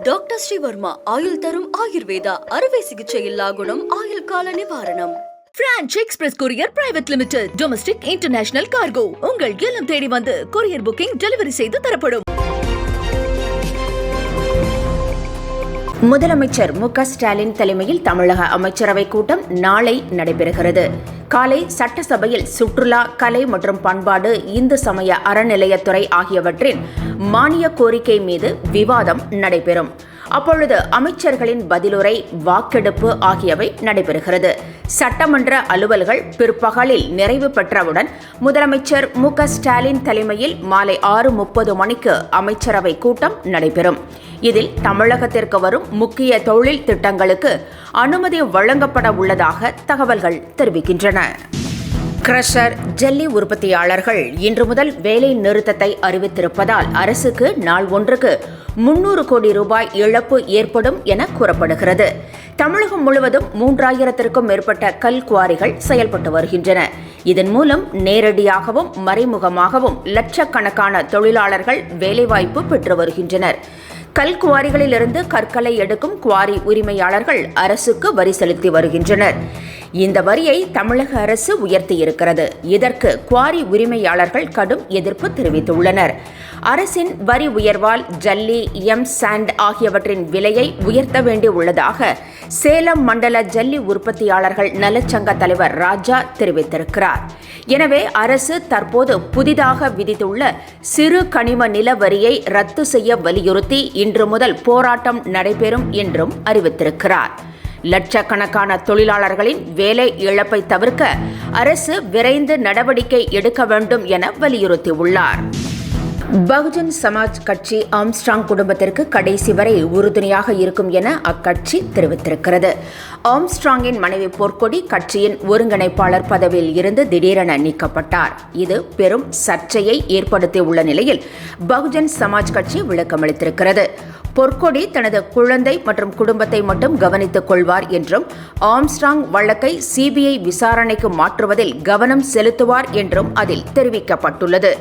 Doctor Sreevarma ஆயுள் தரும் ஆயுர்வேதா அறுவை சிகிச்சை இல்லா குணம் ஆயுள் கால நிவாரணம். Branch express courier private limited. Domestic international cargo. உங்கள் இல்லம் தேடி வந்து கொரியர் புக்கிங் டெலிவரி செய்து தரப்படும். முதலமைச்சர் மு.க.ஸ்டாலின் தலைமையில் தமிழக அமைச்சரவை கூட்டம் நாளை நடைபெறுகிறது. காலை சட்டசபையில் சுற்றுலா, கலை மற்றும் பண்பாடு, இந்து சமய அறநிலையத்துறை ஆகியவற்றின் மானிய கோரிக்கை மீது விவாதம் நடைபெறும். அப்பொழுது அமைச்சர்களின் பதிலுரை, வாக்கெடுப்பு ஆகியவை நடைபெறுகிறது. சட்டமன்ற அலுவல்கள் பிற்பகலில் நிறைவு பெற்றவுடன் முதலமைச்சர் மு.க.ஸ்டாலின் தலைமையில் மாலை 6:30 மணிக்கு அமைச்சரவை கூட்டம் நடைபெறும். இதில் தமிழகத்திற்கு வரும் முக்கிய தொழில் திட்டங்களுக்கு அனுமதி வழங்கப்பட உள்ளதாக தகவல்கள் தெரிவிக்கின்றன. கிரஷர், ஜல்லி உற்பத்தியாளர்கள் இன்று முதல் வேலை நிறுத்தத்தை அறிவித்திருப்பதால் அரசுக்கு நாள் ஒன்றுக்கு 300 கோடி ரூபாய் இழப்பு ஏற்படும் என கூறப்படுகிறது. தமிழகம் முழுவதும் 3000க்கும் மேற்பட்ட கல் குவாரிகள் செயல்பட்டு வருகின்றன. இதன் மூலம் நேரடியாகவும் மறைமுகமாகவும் லட்சக்கணக்கான தொழிலாளர்கள் வேலைவாய்ப்பு பெற்று வருகின்றனர். கல் குவாரிகளிலிருந்து கற்களை எடுக்கும் குவாரி உரிமையாளர்கள் அரசுக்கு வரி செலுத்தி வருகின்றனர். இந்த வரியை தமிழக அரசு உயர்த்தியிருக்கிறது. இதற்கு குவாரி உரிமையாளர்கள் கடும் எதிர்ப்பு தெரிவித்துள்ளனர். அரசின் வரி உயர்வால் ஜல்லி, சாண்ட் ஆகியவற்றின் விலையை உயர்த்த வேண்டியுள்ளதாக சேலம் மண்டல ஜல்லி உற்பத்தியாளர்கள் நலச்சங்க தலைவர் ராஜா தெரிவித்திருக்கிறார். எனவே அரசு தற்போது புதிதாக விதித்துள்ள சிறு கனிம நில வரியை ரத்து செய்ய வலியுறுத்தி இன்று முதல் போராட்டம் நடைபெறும் என்றும் அறிவித்திருக்கிறார். லட்சக்கணக்கான தொழிலாளர்களின் வேலை இழப்பை தவிர்க்க அரசு விரைந்து நடவடிக்கை எடுக்க வேண்டும் என வலியுறுத்தியுள்ளார். பகுஜன் சமாஜ் கட்சி ஆம்ஸ்ட்ராங் குடும்பத்திற்கு கடைசி வரை உறுதுணையாக இருக்கும் என அக்கட்சி தெரிவித்திருக்கிறது. ஆம்ஸ்ட்ராங்கின் மனைவி பொற்கொடி கட்சியின் ஒருங்கிணைப்பாளர் பதவியில் இருந்து திடீரென நீக்கப்பட்டார். இது பெரும் சர்ச்சையை ஏற்படுத்தியுள்ள நிலையில் பகுஜன் சமாஜ் கட்சி விளக்கமளித்திருக்கிறது. பொற்கொடி தனது குழந்தை மற்றும் குடும்பத்தை மட்டும் கவனித்துக் கொள்வார் என்றும் ஆம்ஸ்ட்ராங் வழக்கை சிபிஐ விசாரணைக்கு மாற்றுவதில் கவனம் செலுத்துவார் என்றும் அதில் தெரிவிக்கப்பட்டுள்ளது.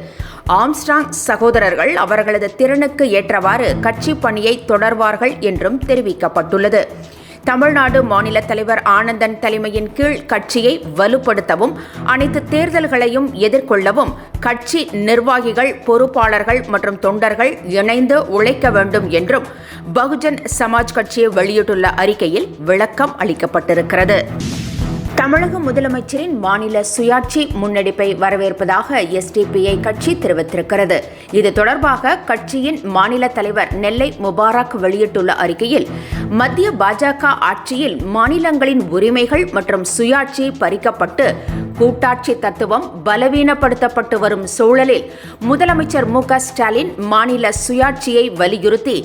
ஆம்ஸ்ட்ராங் சகோதரர்கள் அவர்களது திறனுக்கு ஏற்றவாறு கட்சி பணியை தொடர்வார்கள் என்றும் தெரிவிக்கப்பட்டுள்ளது. தமிழ்நாடு மாநில தலைவர் ஆனந்தன் தலைமையின் கீழ் கட்சியை வலுப்படுத்தவும் அனைத்து தேர்தல்களையும் எதிர்கொள்ளவும் கட்சி நிர்வாகிகள், பொறுப்பாளர்கள் மற்றும் தொண்டர்கள் இணைந்து உழைக்க வேண்டும் என்றும் பகுஜன் சமாஜ் கட்சி வெளியிட்டுள்ள அறிக்கையில் விளக்கம் அளிக்கப்பட்டிருக்கிறது. தமிழக முதலமைச்சரின் மாநில சுயாட்சி முன்னெடுப்பை வரவேற்பதாக எஸ்டிபிஐ கட்சி தெரிவித்திருக்கிறது. இது தொடர்பாக கட்சியின் மாநில தலைவர் நெல்லை முபாரக் வெளியிட்டுள்ள அறிக்கையில், மத்திய பாஜக ஆட்சியில் மாநிலங்களின் உரிமைகள் மற்றும் சுயாட்சி பறிக்கப்பட்டு கூட்டாட்சி தத்துவம் பலவீனப்படுத்தப்பட்டு வரும் சூழலில் முதலமைச்சர் மு.க.ஸ்டாலின் மாநில சுயாட்சியை வலியுறுத்தி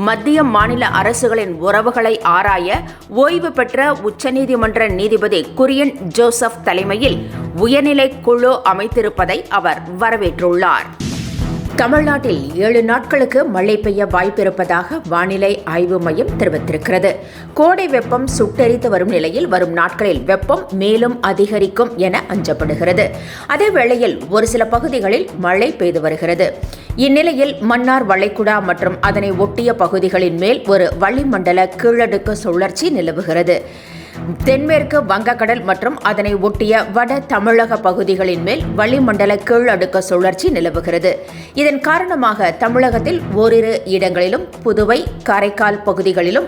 மத்திய மாநில அரசுகளின் உறவுகளை ஆராய ஓய்வு பெற்ற உச்சநீதிமன்ற நீதிபதி குரியன் ஜோசப் தலைமையில் உயர்நிலை குழு அமைத்திருப்பதை அவர் வரவேற்றுள்ளார். தமிழ்நாட்டில் 7 நாட்களுக்கு மழை பெய்ய வாய்ப்பிருப்பதாக வானிலை ஆய்வு மையம் தெரிவித்திருக்கிறது. கோடை வெப்பம் சுட்டெரித்து வரும் நிலையில் வரும் நாட்களில் வெப்பம் மேலும் அதிகரிக்கும் என அஞ்சப்படுகிறது. அதேவேளையில் ஒரு சில பகுதிகளில் மழை பெய்து வருகிறது. இந்நிலையில் மன்னார் வளைகுடா மற்றும் அதனை ஒட்டிய பகுதிகளின் மேல் ஒரு வளிமண்டல கீழடுக்கு சுழற்சி நிலவுகிறது. தென்மேற்கு வங்கக்கடல் மற்றும் அதனை ஒட்டிய வட தமிழக பகுதிகளின் மேல் வளிமண்டல கீழடுக்கு சுழற்சி நிலவுகிறது. இதன் காரணமாக தமிழகத்தில் ஓரிரு இடங்களிலும் புதுவை, காரைக்கால் பகுதிகளிலும்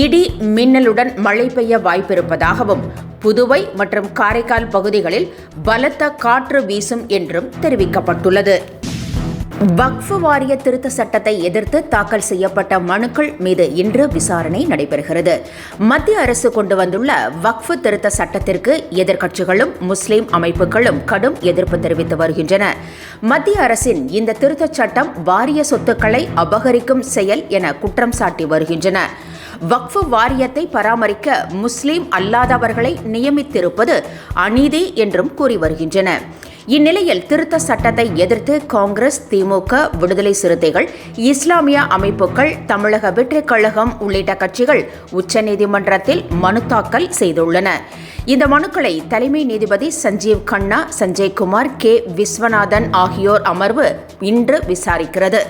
இடி மின்னலுடன் மழை பெய்ய வாய்ப்பிருப்பதாகவும் புதுவை மற்றும் காரைக்கால் பகுதிகளில் பலத்த காற்று வீசும் என்றும் தெரிவிக்கப்பட்டுள்ளது. வக்ஃப் வாரிய திருத்த சட்டத்தை எதிர்த்து தாக்கல் செய்யப்பட்ட மனுக்கள் மீது இன்று விசாரணை நடைபெறுகிறது. மத்திய அரசு கொண்டு வந்துள்ள வக்ஃப் திருத்த சட்டத்திற்கு எதிர்க்கட்சிகளும் முஸ்லிம் அமைப்புகளும் கடும் எதிர்ப்பு தெரிவித்து வருகின்றன. மத்திய அரசின் இந்த திருத்தச் சட்டம் வாரிய சொத்துக்களை அபகரிக்கும் செயல் என குற்றம் சாட்டி வருகின்றன. வக்ஃப் வாரியத்தை பராமரிக்க முஸ்லிம் அல்லாதவர்களை நியமித்திருப்பது அநீதி என்றும் கூறி வருகின்றன. இந்நிலையில் திருத்த சட்டத்தை எதிர்த்து காங்கிரஸ், திமுக, விடுதலை சிறுத்தைகள், இஸ்லாமிய அமைப்புகள், தமிழக வெற்றிக் கழகம் உள்ளிட்ட கட்சிகள் உச்சநீதிமன்றத்தில் மனு தாக்கல் செய்துள்ளன. இந்த மனுக்களை தலைமை நீதிபதி சஞ்சீவ் கண்ணா, சஞ்சய்குமார், கே. விஸ்வநாதன் ஆகியோர் அமர்வு இன்று விசாரிக்கிறது.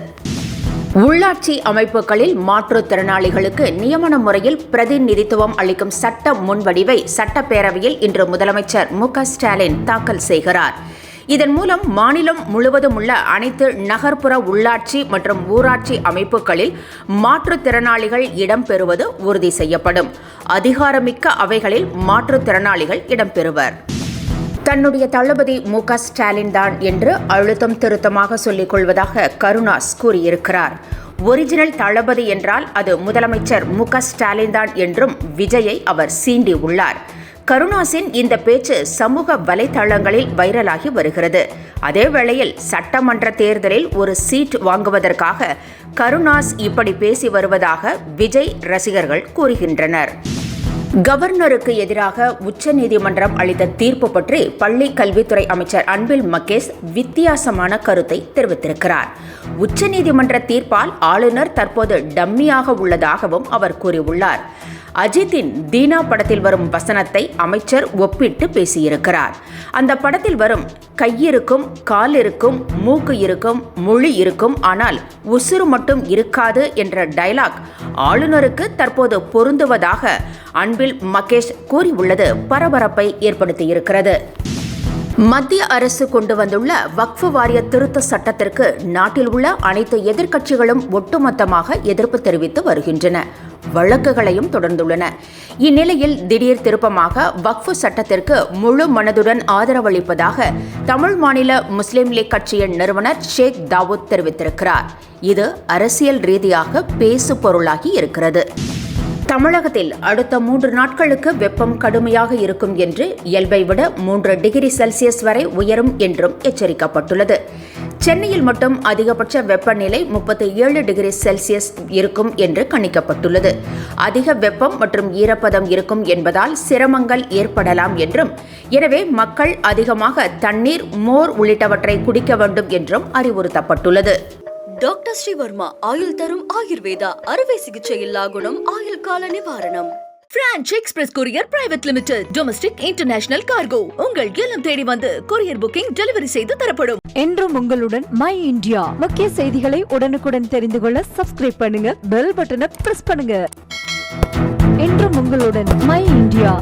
உள்ளாட்சி அமைப்புகளில் மாற்றுத்திறனாளிகளுக்கு நியமன முறையில் பிரதிநிதித்துவம் அளிக்கும் சட்ட முன்வடிவை சட்டப்பேரவையில் இன்று முதலமைச்சர் மு.க.ஸ்டாலின் தாக்கல் செய்கிறார். இதன் மூலம் மாநிலம் முழுவதும் உள்ள அனைத்து நகர்ப்புற உள்ளாட்சி மற்றும் ஊராட்சி அமைப்புகளில் மாற்றுத்திறனாளிகள் இடம்பெறுவது உறுதி செய்யப்படும். அதிகாரமிக்க அவைகளில் மாற்றுத்திறனாளிகள் இடம்பெறுவர். தன்னுடைய தளபதி மு.க.ஸ்டாலின் தான் என்று அழுத்தம் திருத்தமாக சொல்லிக் கொள்வதாக கருணாஸ் கூறியிருக்கிறார். ஒரிஜினல் தளபதி என்றால் அது முதலமைச்சர் மு.க.ஸ்டாலின் தான் என்றும் விஜயை அவர் சீண்டி உள்ளார். கருணாஸின் இந்த பேச்சு சமூக வலைதளங்களில் வைரலாகி வருகிறது. அதேவேளையில் சட்டமன்ற தேர்தலில் ஒரு சீட் வாங்குவதற்காக கருணாஸ் இப்படி பேசி வருவதாக விஜய் ரசிகர்கள் கூறுகின்றனர். கவர்னருக்கு எதிராக உச்சநீதிமன்றம் அளித்த தீர்ப்பு பற்றி பள்ளி கல்வித்துறை அமைச்சர் அன்பில் மகேஷ் வித்தியாசமான கருத்தை தெரிவித்திருக்கிறார். உச்சநீதிமன்ற தீர்ப்பால் ஆளுநர் தற்போது டம்மியாக உள்ளதாகவும் அவர் கூறியுள்ளார். அஜித்தின் தீனா படத்தில் வரும் வசனத்தை அமைச்சர் ஒப்பிட்டு பேசியிருக்கிறார். அந்த படத்தில் வரும் கையிருக்கும், கால் இருக்கும், மூக்கு இருக்கும், மொழி இருக்கும், ஆனால் உசுறு மட்டும் இருக்காது என்ற டயலாக் ஆளுநருக்கு தற்போது பொருந்துவதாக அன்பில் மகேஷ் கூறியுள்ளது பரபரப்பை ஏற்படுத்தியிருக்கிறது. மத்திய அரசு கொண்டு வந்துள்ள வக்ஃப் வாரிய திருத்த சட்டத்திற்கு நாட்டில் உள்ள அனைத்து எதிர்க்கட்சிகளும் ஒட்டுமொத்தமாக எதிர்ப்பு தெரிவித்து வருகின்றன. வழக்குகளையும் தொடர்ந்துள்ளன. இந்நிலையில் திடீர் திருப்பமாக வக்ஃப் சட்டத்திற்கு முழு மனதுடன் ஆதரவளிப்பதாக தமிழ் மாநில முஸ்லிம் லீக் கட்சியின் நிறுவனர் ஷேக் தாவூத் தெரிவித்திருக்கிறார். இது அரசியல் ரீதியாக பேசு பொருளாகி இருக்கிறது. தமிழகத்தில் அடுத்த 3 நாட்களுக்கு வெப்பம் கடுமையாக இருக்கும் என்று இயல்பை விட 3 டிகிரி செல்சியஸ் வரை உயரும் என்றும் எச்சரிக்கப்பட்டுள்ளது. சென்னையில் மட்டும் அதிகபட்ச வெப்பநிலை 37 டிகிரி செல்சியஸ் இருக்கும் என்று கணிக்கப்பட்டுள்ளது. அதிக வெப்பம் மற்றும் ஈரப்பதம் இருக்கும் என்பதால் சிரமங்கள் ஏற்படலாம் என்றும், எனவே மக்கள் அதிகமாக தண்ணீர், மோர் உள்ளிட்டவற்றை குடிக்க வேண்டும் என்றும் அறிவுறுத்தப்பட்டுள்ளது. டாக்டர் ஸ்ரீவர்மா ஆயுள் தரும் ஆயுர்வேதா அறுவை சிகிச்சை இல்லா குணம் ஆயுள் கால நிவாரணம். Branch express courier private limited domestic international cargo உங்கள் இல்லம் தேடி வந்து கொரியர் புக்கிங் டெலிவரி செய்து தரப்படும். என்றும் உங்களுடன் மை இந்தியா. முக்கிய செய்திகளை உடனுக்குடன் தெரிந்து கொள்ள சப்ஸ்கிரைப் பண்ணுங்க, பெல் பட்டனை பிரஸ் பண்ணுங்க. என்றும் உங்களுடன் மை இந்தியா.